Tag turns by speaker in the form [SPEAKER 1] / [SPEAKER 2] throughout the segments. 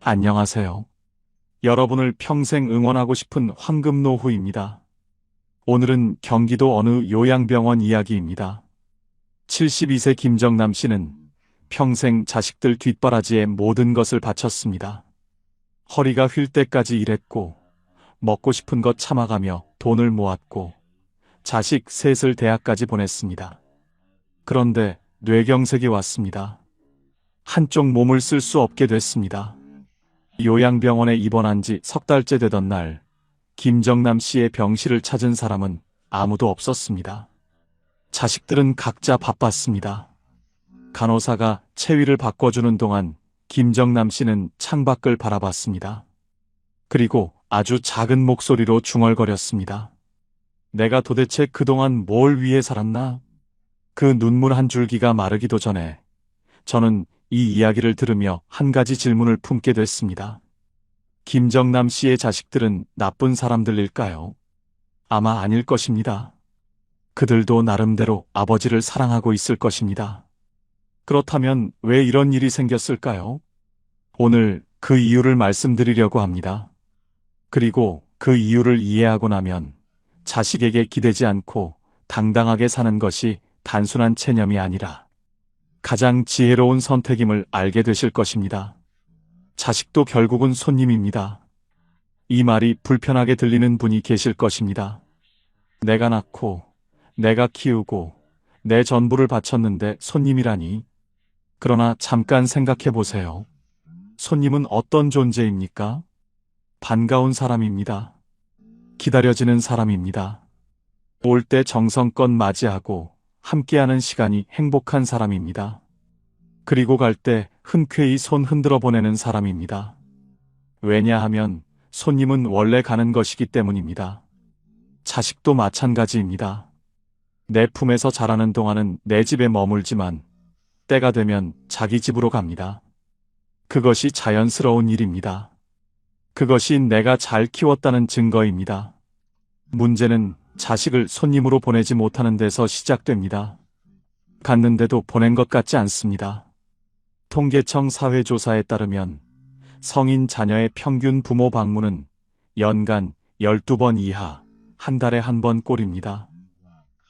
[SPEAKER 1] 안녕하세요. 여러분을 평생 응원하고 싶은 황금노후입니다. 오늘은 경기도 어느 요양병원 이야기입니다. 72세 김정남 씨는 평생 자식들 뒷바라지에 모든 것을 바쳤습니다. 허리가 휠 때까지 일했고, 먹고 싶은 것 참아가며 돈을 모았고, 자식 셋을 대학까지 보냈습니다. 그런데 뇌경색이 왔습니다. 한쪽 몸을 쓸 수 없게 됐습니다. 요양병원에 입원한 지 석 달째 되던 날, 김정남 씨의 병실을 찾은 사람은 아무도 없었습니다. 자식들은 각자 바빴습니다. 간호사가 체위를 바꿔주는 동안 김정남 씨는 창밖을 바라봤습니다. 그리고 아주 작은 목소리로 중얼거렸습니다. 내가 도대체 그동안 뭘 위해 살았나? 그 눈물 한 줄기가 마르기도 전에 저는 이 이야기를 들으며 한 가지 질문을 품게 됐습니다. 김정남 씨의 자식들은 나쁜 사람들일까요? 아마 아닐 것입니다. 그들도 나름대로 아버지를 사랑하고 있을 것입니다. 그렇다면 왜 이런 일이 생겼을까요? 오늘 그 이유를 말씀드리려고 합니다. 그리고 그 이유를 이해하고 나면 자식에게 기대지 않고 당당하게 사는 것이 단순한 체념이 아니라 가장 지혜로운 선택임을 알게 되실 것입니다. 자식도 결국은 손님입니다. 이 말이 불편하게 들리는 분이 계실 것입니다. 내가 낳고, 내가 키우고, 내 전부를 바쳤는데 손님이라니. 그러나 잠깐 생각해 보세요. 손님은 어떤 존재입니까? 반가운 사람입니다. 기다려지는 사람입니다. 올 때 정성껏 맞이하고 함께하는 시간이 행복한 사람입니다. 그리고 갈 때 흔쾌히 손 흔들어 보내는 사람입니다. 왜냐하면 손님은 원래 가는 것이기 때문입니다. 자식도 마찬가지입니다. 내 품에서 자라는 동안은 내 집에 머물지만 때가 되면 자기 집으로 갑니다. 그것이 자연스러운 일입니다. 그것이 내가 잘 키웠다는 증거입니다. 문제는 자식을 손님으로 보내지 못하는 데서 시작됩니다. 갔는데도 보낸 것 같지 않습니다. 통계청 사회조사에 따르면 성인 자녀의 평균 부모 방문은 연간 12번 이하, 한 달에 한 번 꼴입니다.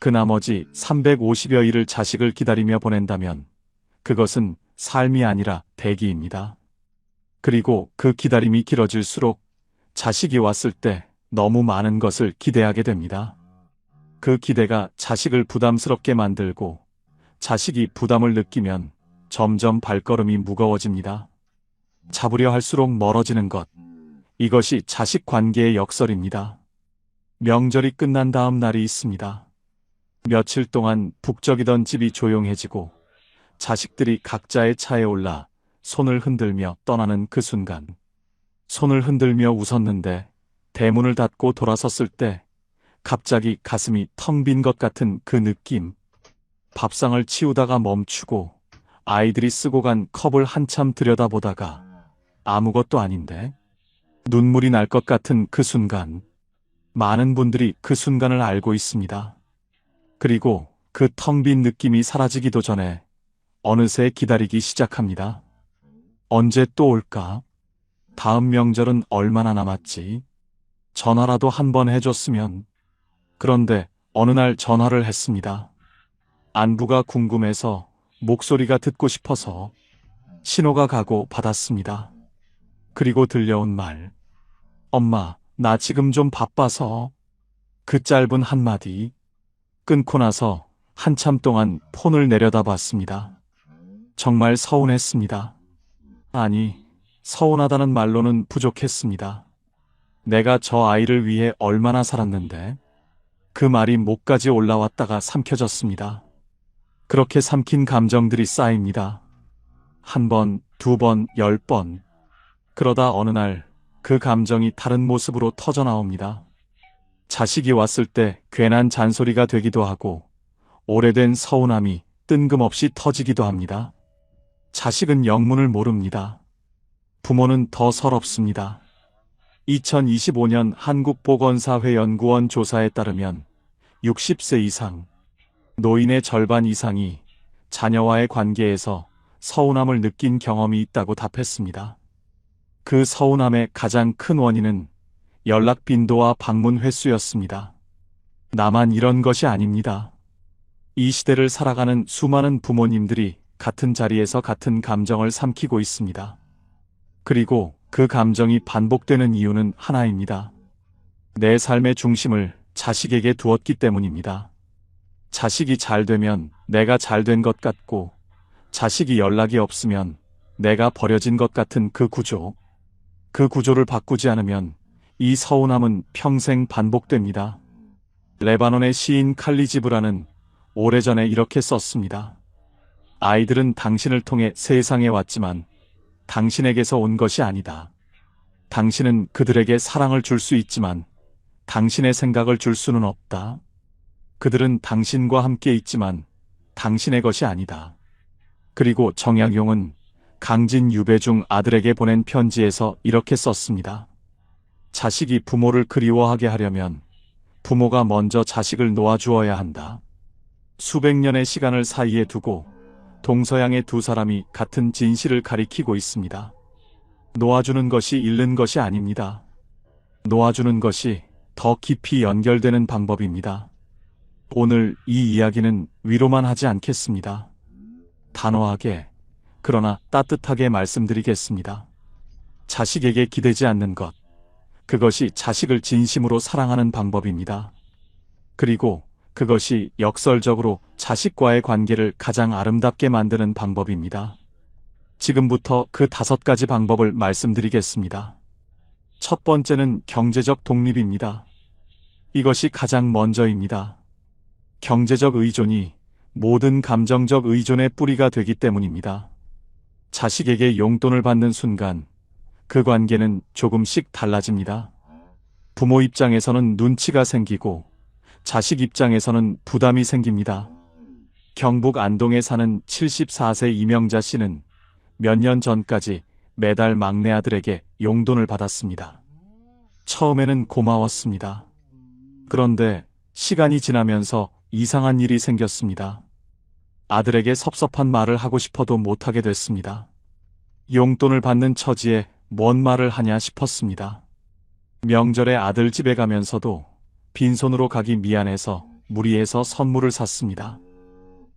[SPEAKER 1] 그 나머지 350여 일을 자식을 기다리며 보낸다면 그것은 삶이 아니라 대기입니다. 그리고 그 기다림이 길어질수록 자식이 왔을 때 너무 많은 것을 기대하게 됩니다. 그 기대가 자식을 부담스럽게 만들고 자식이 부담을 느끼면 점점 발걸음이 무거워집니다. 잡으려 할수록 멀어지는 것. 이것이 자식 관계의 역설입니다. 명절이 끝난 다음 날이 있습니다. 며칠 동안 북적이던 집이 조용해지고 자식들이 각자의 차에 올라 손을 흔들며 떠나는 그 순간. 손을 흔들며 웃었는데 대문을 닫고 돌아섰을 때 갑자기 가슴이 텅 빈 것 같은 그 느낌. 밥상을 치우다가 멈추고 아이들이 쓰고 간 컵을 한참 들여다보다가 아무것도 아닌데 눈물이 날 것 같은 그 순간. 많은 분들이 그 순간을 알고 있습니다. 그리고 그 텅 빈 느낌이 사라지기도 전에 어느새 기다리기 시작합니다. 언제 또 올까? 다음 명절은 얼마나 남았지? 전화라도 한 번 해줬으면. 그런데 어느 날 전화를 했습니다. 안부가 궁금해서, 목소리가 듣고 싶어서. 신호가 가고 받았습니다. 그리고 들려온 말. 엄마, 나 지금 좀 바빠서. 그 짧은 한마디. 끊고 나서 한참 동안 폰을 내려다봤습니다. 정말 서운했습니다. 아니, 서운하다는 말로는 부족했습니다. 내가 저 아이를 위해 얼마나 살았는데. 그 말이 목까지 올라왔다가 삼켜졌습니다. 그렇게 삼킨 감정들이 쌓입니다. 한 번, 두 번, 10번. 그러다 어느 날 그 감정이 다른 모습으로 터져나옵니다. 자식이 왔을 때 괜한 잔소리가 되기도 하고 오래된 서운함이 뜬금없이 터지기도 합니다. 자식은 영문을 모릅니다. 부모는 더 서럽습니다. 2025년 한국보건사회연구원 조사에 따르면 60세 이상, 노인의 절반 이상이 자녀와의 관계에서 서운함을 느낀 경험이 있다고 답했습니다. 그 서운함의 가장 큰 원인은 연락 빈도와 방문 횟수였습니다. 나만 이런 것이 아닙니다. 이 시대를 살아가는 수많은 부모님들이 같은 자리에서 같은 감정을 삼키고 있습니다. 그리고 그 감정이 반복되는 이유는 하나입니다. 내 삶의 중심을 자식에게 두었기 때문입니다. 자식이 잘 되면 내가 잘 된 것 같고, 자식이 연락이 없으면 내가 버려진 것 같은 그 구조. 그 구조를 바꾸지 않으면 이 서운함은 평생 반복됩니다. 레바논의 시인 칼리 지브라는 오래전에 이렇게 썼습니다. 아이들은 당신을 통해 세상에 왔지만 당신에게서 온 것이 아니다. 당신은 그들에게 사랑을 줄 수 있지만 당신의 생각을 줄 수는 없다. 그들은 당신과 함께 있지만 당신의 것이 아니다. 그리고 정약용은 강진 유배중 아들에게 보낸 편지에서 이렇게 썼습니다. 자식이 부모를 그리워하게 하려면 부모가 먼저 자식을 놓아주어야 한다. 수백 년의 시간을 사이에 두고 동서양의 두 사람이 같은 진실을 가리키고 있습니다. 놓아주는 것이 잃는 것이 아닙니다. 놓아주는 것이 더 깊이 연결되는 방법입니다. 오늘 이 이야기는 위로만 하지 않겠습니다. 단호하게, 그러나 따뜻하게 말씀드리겠습니다. 자식에게 기대지 않는 것, 그것이 자식을 진심으로 사랑하는 방법입니다. 그리고 그것이 역설적으로 자식과의 관계를 가장 아름답게 만드는 방법입니다. 지금부터 그 5가지 방법을 말씀드리겠습니다. 첫 번째는 경제적 독립입니다. 이것이 가장 먼저입니다. 경제적 의존이 모든 감정적 의존의 뿌리가 되기 때문입니다. 자식에게 용돈을 받는 순간 그 관계는 조금씩 달라집니다. 부모 입장에서는 눈치가 생기고 자식 입장에서는 부담이 생깁니다. 경북 안동에 사는 74세 이명자 씨는 몇 년 전까지 매달 막내 아들에게 용돈을 받았습니다. 처음에는 고마웠습니다. 그런데 시간이 지나면서 이상한 일이 생겼습니다. 아들에게 섭섭한 말을 하고 싶어도 못하게 됐습니다. 용돈을 받는 처지에 뭔 말을 하냐 싶었습니다. 명절에 아들 집에 가면서도 빈손으로 가기 미안해서 무리해서 선물을 샀습니다.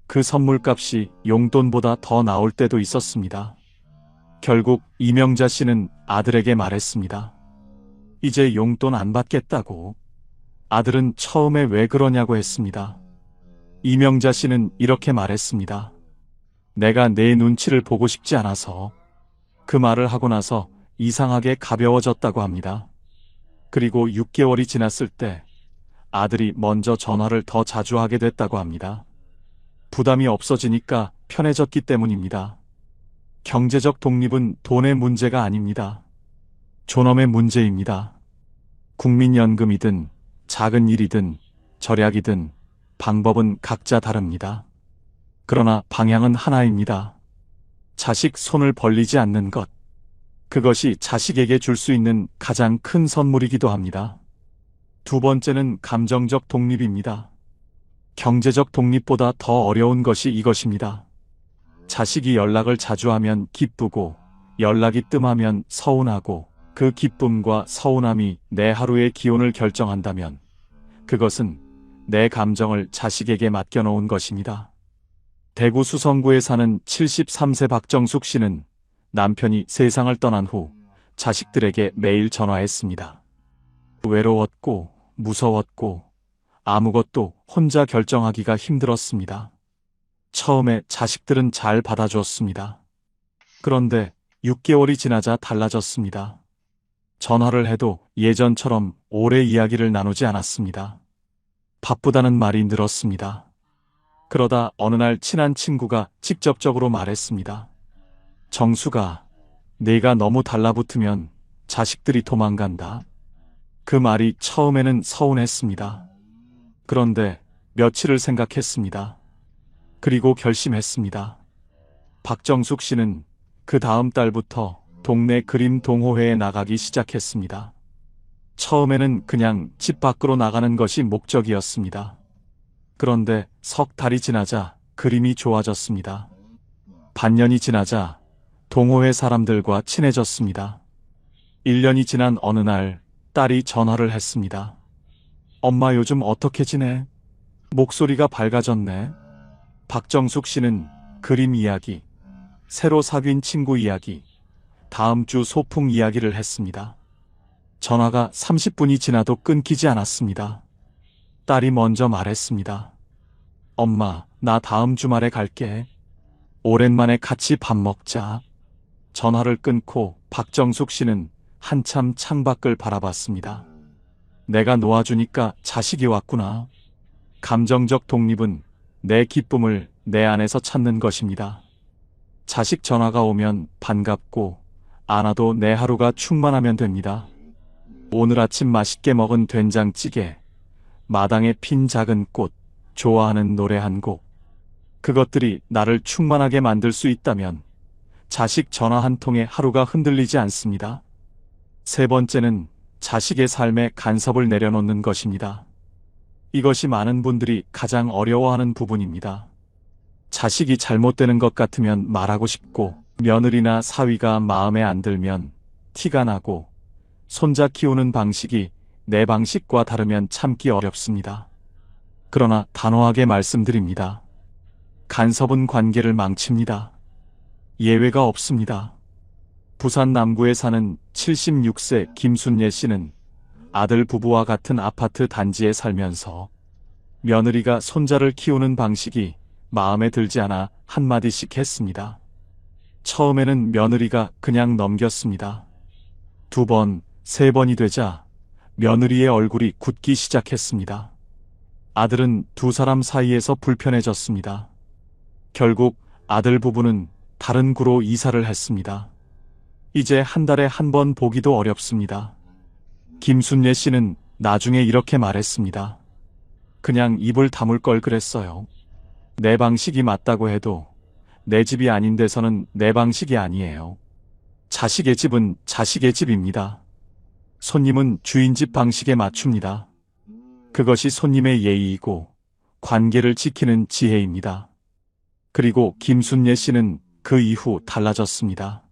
[SPEAKER 1] 그 선물값이 용돈보다 더 나올 때도 있었습니다. 결국 이명자 씨는 아들에게 말했습니다. 이제 용돈 안 받겠다고. 아들은 처음에 왜 그러냐고 했습니다. 이명자 씨는 이렇게 말했습니다. 내가 내 눈치를 보고 싶지 않아서. 그 말을 하고 나서 이상하게 가벼워졌다고 합니다. 그리고 6개월이 지났을 때 아들이 먼저 전화를 더 자주 하게 됐다고 합니다. 부담이 없어지니까 편해졌기 때문입니다. 경제적 독립은 돈의 문제가 아닙니다. 존엄의 문제입니다. 국민연금이든 작은 일이든 절약이든 방법은 각자 다릅니다. 그러나 방향은 하나입니다. 자식 손을 벌리지 않는 것. 그것이 자식에게 줄 수 있는 가장 큰 선물이기도 합니다. 두 번째는 감정적 독립입니다. 경제적 독립보다 더 어려운 것이 이것입니다. 자식이 연락을 자주 하면 기쁘고 연락이 뜸하면 서운하고 그 기쁨과 서운함이 내 하루의 기온을 결정한다면 그것은 내 감정을 자식에게 맡겨놓은 것입니다. 대구 수성구에 사는 73세 박정숙 씨는 남편이 세상을 떠난 후 자식들에게 매일 전화했습니다. 외로웠고 무서웠고 아무것도 혼자 결정하기가 힘들었습니다. 처음에 자식들은 잘 받아주었습니다. 그런데 6개월이 지나자 달라졌습니다. 전화를 해도 예전처럼 오래 이야기를 나누지 않았습니다. 바쁘다는 말이 늘었습니다. 그러다 어느 날 친한 친구가 직접적으로 말했습니다. 정수가, 네가 너무 달라붙으면 자식들이 도망간다. 그 말이 처음에는 서운했습니다. 그런데 며칠을 생각했습니다. 그리고 결심했습니다. 박정숙 씨는 그 다음 달부터 동네 그림 동호회에 나가기 시작했습니다. 처음에는 그냥 집 밖으로 나가는 것이 목적이었습니다. 그런데 석 달이 지나자 그림이 좋아졌습니다. 반년이 지나자 동호회 사람들과 친해졌습니다. 1년이 지난 어느 날 딸이 전화를 했습니다. 엄마 요즘 어떻게 지내? 목소리가 밝아졌네. 박정숙 씨는 그림 이야기, 새로 사귄 친구 이야기, 다음 주 소풍 이야기를 했습니다. 전화가 30분이 지나도 끊기지 않았습니다. 딸이 먼저 말했습니다. 엄마, 나 다음 주말에 갈게. 오랜만에 같이 밥 먹자. 전화를 끊고 박정숙 씨는 한참 창밖을 바라봤습니다. 내가 놓아주니까 자식이 왔구나. 감정적 독립은 내 기쁨을 내 안에서 찾는 것입니다. 자식 전화가 오면 반갑고 안 와도 내 하루가 충만하면 됩니다. 오늘 아침 맛있게 먹은 된장찌개, 마당에 핀 작은 꽃, 좋아하는 노래 한 곡. 그것들이 나를 충만하게 만들 수 있다면 자식 전화 한 통에 하루가 흔들리지 않습니다. 세 번째는 자식의 삶에 간섭을 내려놓는 것입니다. 이것이 많은 분들이 가장 어려워하는 부분입니다. 자식이 잘못되는 것 같으면 말하고 싶고, 며느리나 사위가 마음에 안 들면 티가 나고, 손자 키우는 방식이 내 방식과 다르면 참기 어렵습니다. 그러나 단호하게 말씀드립니다. 간섭은 관계를 망칩니다. 예외가 없습니다. 부산 남구에 사는 76세 김순예 씨는 아들 부부와 같은 아파트 단지에 살면서 며느리가 손자를 키우는 방식이 마음에 들지 않아 한마디씩 했습니다. 처음에는 며느리가 그냥 넘겼습니다. 2번, 3번이 되자 며느리의 얼굴이 굳기 시작했습니다. 아들은 두 사람 사이에서 불편해졌습니다. 결국 아들 부부는 다른 구로 이사를 했습니다. 이제 한 달에 한 번 보기도 어렵습니다. 김순예 씨는 나중에 이렇게 말했습니다. 그냥 입을 다물 걸 그랬어요. 내 방식이 맞다고 해도 내 집이 아닌 데서는 내 방식이 아니에요. 자식의 집은 자식의 집입니다. 손님은 주인 집 방식에 맞춥니다. 그것이 손님의 예의이고 관계를 지키는 지혜입니다. 그리고 김순예 씨는 그 이후 달라졌습니다.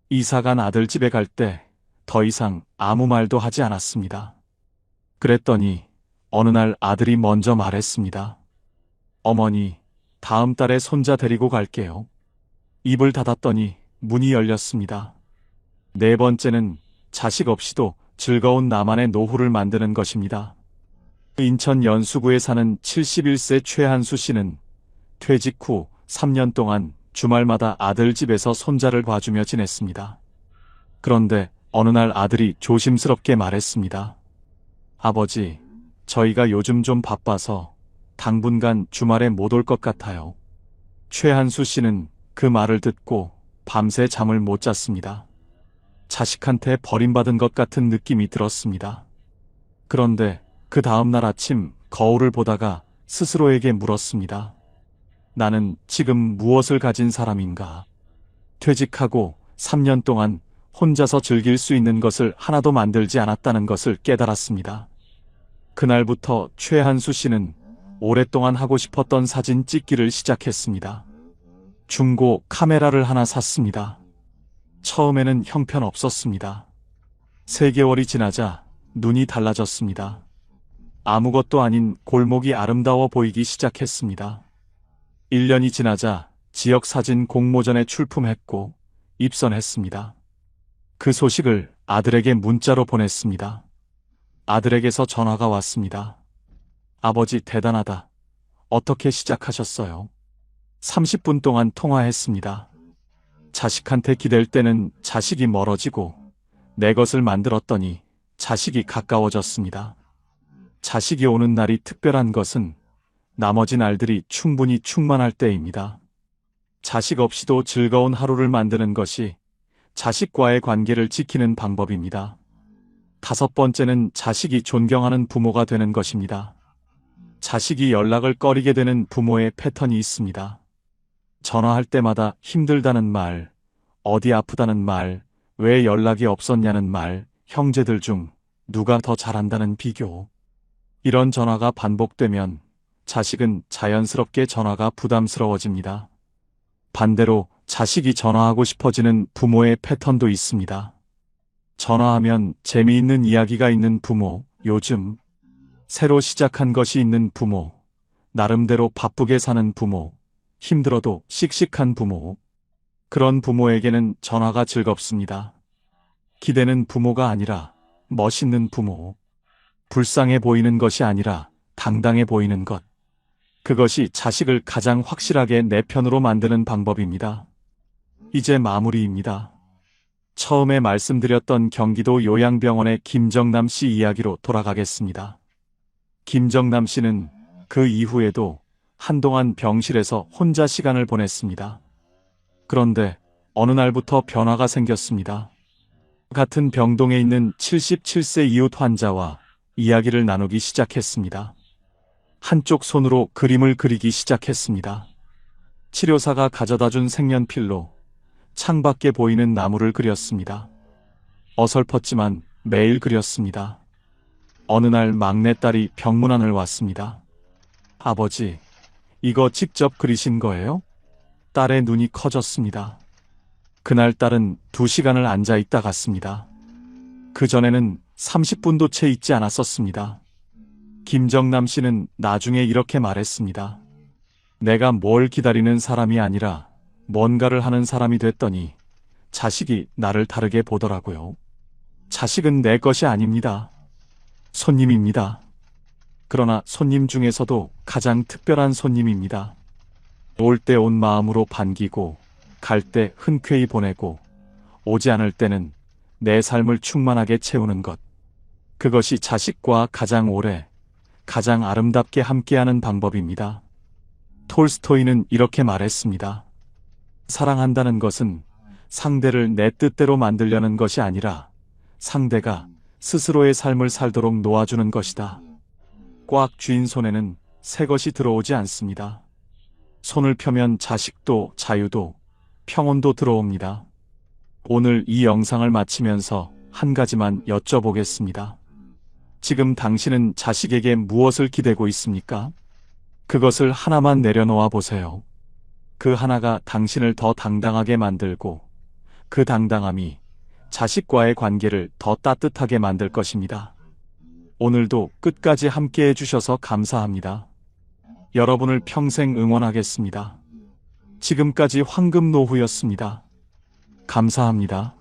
[SPEAKER 1] 이사간 아들 집에 갈 때 더 이상 아무 말도 하지 않았습니다. 그랬더니 어느 날 아들이 먼저 말했습니다. 어머니, 다음 달에 손자 데리고 갈게요. 입을 닫았더니 문이 열렸습니다. 네 번째는 자식 없이도 즐거운 나만의 노후를 만드는 것입니다. 인천 연수구에 사는 71세 최한수 씨는 퇴직 후 3년 동안 주말마다 아들 집에서 손자를 봐주며 지냈습니다. 그런데 어느 날 아들이 조심스럽게 말했습니다. 아버지, 저희가 요즘 좀 바빠서 당분간 주말에 못 올 것 같아요. 최한수 씨는 그 말을 듣고 밤새 잠을 못 잤습니다. 자식한테 버림받은 것 같은 느낌이 들었습니다. 그런데 그 다음날 아침 거울을 보다가 스스로에게 물었습니다. 나는 지금 무엇을 가진 사람인가? 퇴직하고 3년 동안 혼자서 즐길 수 있는 것을 하나도 만들지 않았다는 것을 깨달았습니다. 그날부터 최한수 씨는 오랫동안 하고 싶었던 사진 찍기를 시작했습니다. 중고 카메라를 하나 샀습니다. 처음에는 형편없었습니다. 3개월이 지나자 눈이 달라졌습니다. 아무것도 아닌 골목이 아름다워 보이기 시작했습니다. 1년이 지나자 지역 사진 공모전에 출품했고 입선했습니다. 그 소식을 아들에게 문자로 보냈습니다. 아들에게서 전화가 왔습니다. 아버지 대단하다. 어떻게 시작하셨어요? 30분 동안 통화했습니다. 자식한테 기댈 때는 자식이 멀어지고 내 것을 만들었더니 자식이 가까워졌습니다. 자식이 오는 날이 특별한 것은 나머지 날들이 충분히 충만할 때입니다. 자식 없이도 즐거운 하루를 만드는 것이 자식과의 관계를 지키는 방법입니다. 5번째는 자식이 존경하는 부모가 되는 것입니다. 자식이 연락을 꺼리게 되는 부모의 패턴이 있습니다. 전화할 때마다 힘들다는 말, 어디 아프다는 말, 왜 연락이 없었냐는 말, 형제들 중 누가 더 잘한다는 비교. 이런 전화가 반복되면 자식은 자연스럽게 전화가 부담스러워집니다. 반대로 자식이 전화하고 싶어지는 부모의 패턴도 있습니다. 전화하면 재미있는 이야기가 있는 부모, 요즘 새로 시작한 것이 있는 부모, 나름대로 바쁘게 사는 부모, 힘들어도 씩씩한 부모. 그런 부모에게는 전화가 즐겁습니다. 기대는 부모가 아니라 멋있는 부모. 불쌍해 보이는 것이 아니라 당당해 보이는 것. 그것이 자식을 가장 확실하게 내 편으로 만드는 방법입니다. 이제 마무리입니다. 처음에 말씀드렸던 경기도 요양병원의 김정남 씨 이야기로 돌아가겠습니다. 김정남 씨는 그 이후에도 한동안 병실에서 혼자 시간을 보냈습니다. 그런데 어느 날부터 변화가 생겼습니다. 같은 병동에 있는 77세 이웃 환자와 이야기를 나누기 시작했습니다. 한쪽 손으로 그림을 그리기 시작했습니다. 치료사가 가져다준 색연필로 창밖에 보이는 나무를 그렸습니다. 어설펐지만 매일 그렸습니다. 어느 날 막내딸이 병문안을 왔습니다. 아버지, 이거 직접 그리신 거예요? 딸의 눈이 커졌습니다. 그날 딸은 2시간을 앉아 있다 갔습니다. 그전에는 30분도 채 있지 않았었습니다. 김정남 씨는 나중에 이렇게 말했습니다. 내가 뭘 기다리는 사람이 아니라 뭔가를 하는 사람이 됐더니 자식이 나를 다르게 보더라고요. 자식은 내 것이 아닙니다. 손님입니다. 그러나 손님 중에서도 가장 특별한 손님입니다. 올 때 온 마음으로 반기고 갈 때 흔쾌히 보내고 오지 않을 때는 내 삶을 충만하게 채우는 것. 그것이 자식과 가장 오래, 가장 아름답게 함께하는 방법입니다. 톨스토이는 이렇게 말했습니다. 사랑한다는 것은 상대를 내 뜻대로 만들려는 것이 아니라 상대가 스스로의 삶을 살도록 놓아주는 것이다. 꽉 쥔 손에는 새 것이 들어오지 않습니다. 손을 펴면 자식도 자유도 평온도 들어옵니다. 오늘 이 영상을 마치면서 한 가지만 여쭤보겠습니다. 지금 당신은 자식에게 무엇을 기대고 있습니까? 그것을 하나만 내려놓아 보세요. 그 하나가 당신을 더 당당하게 만들고 그 당당함이 자식과의 관계를 더 따뜻하게 만들 것입니다. 오늘도 끝까지 함께 해주셔서 감사합니다. 여러분을 평생 응원하겠습니다. 지금까지 황금노후였습니다. 감사합니다.